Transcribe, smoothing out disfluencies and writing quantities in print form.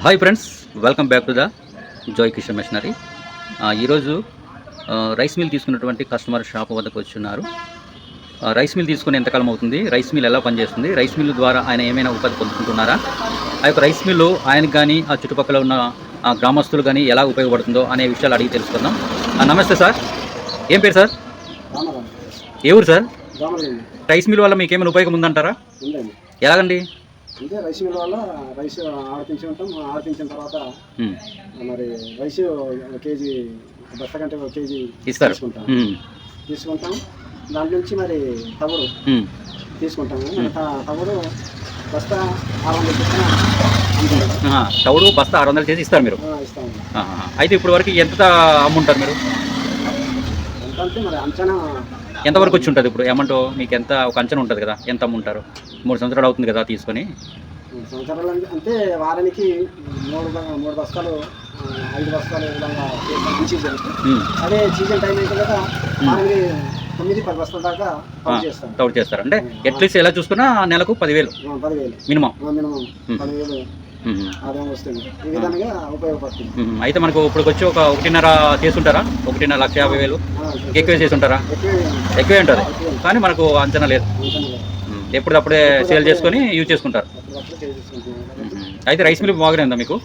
Hi friends, welcome back to the Joy Kishan machinery. ఈరోజు rice mill తీసుకున్నటువంటి customer shop వద్దకు వచ్చున్నారు. Rice mill తీసుకుని ఎంతకాలం అవుతుంది, రైస్ మిల్ ఎలా పనిచేస్తుంది, రైస్ మిల్ ద్వారా ఆయన ఏమైనా ఉపాధి పొందుకుంటున్నారా, ఆ యొక్క రైస్ మిల్లు ఆయనకు కానీ ఆ చుట్టుపక్కల ఉన్న గ్రామస్తులు కానీ ఎలా ఉపయోగపడుతుందో అనే విషయాలు అడిగి తెలుసుకుందాం. నమస్తే సార్, ఏం పేరు సార్, ఏ ఊరు సార్? రైస్ మిల్ వల్ల మీకు ఏమైనా ఉపయోగం ఉందంటారా? ఎలాగండి? అంటే రైస్ మిల్ వల్ల రైస్ ఆడిపించి ఉంటాం. ఆడిపించిన తర్వాత మరి రైస్ కేజీ బస్త కంటే ఒక కేజీ ఇస్తారు, తీసుకుంటాం. దాంట్లో నుంచి మరి తవుడు తీసుకుంటాము. తవుడు బస్తా 600 తవుడు బస్తా 600 చేసి ఇస్తారు మీరు? ఇస్తాము. అయితే ఇప్పుడు వరకు ఎంత అమ్ముంటారు మీరు? ఎంత అంటే మరి అంచనా ఎంతవరకు వచ్చి ఉంటుంది? ఇప్పుడు అమౌంట్ మీకు ఎంత ఒక అంచనా ఉంటుంది కదా, ఎంత అమ్ముంటారు? 3 సంవత్సరాలు అవుతుంది కదా తీసుకొని. 3 సంవత్సరాలు అంటే వారానికి 3 బస్తాలు 5 బస్తాలు విధంగా సీజన్. అదే సీజన్ టైం అయితే కదా వారానికి 9-10 బస్తాల దాకా తౌడు చేస్తారు. అంటే అట్లీస్ట్ ఎలా చూసుకున్నా నెలకు 10,000 మినిమం 10,000 ఆదాయం వస్తుంది. ఈ విధంగా ఉపయోగపడుతుంది. అయితే మనకు ఇప్పుడు వచ్చి ఒక 1.5 చేసుంటారా? 1,50,000 ఎక్కువ చేసి ఉంటారా? ఎక్కువే ఉంటుంది, కానీ మనకు అంచనా లేదు. ఎప్పుడప్పుడే సేల్ చేసుకొని యూజ్ చేసుకుంటారు. అయితే రైస్ మిల్ బాగానే ఉందా మీకు?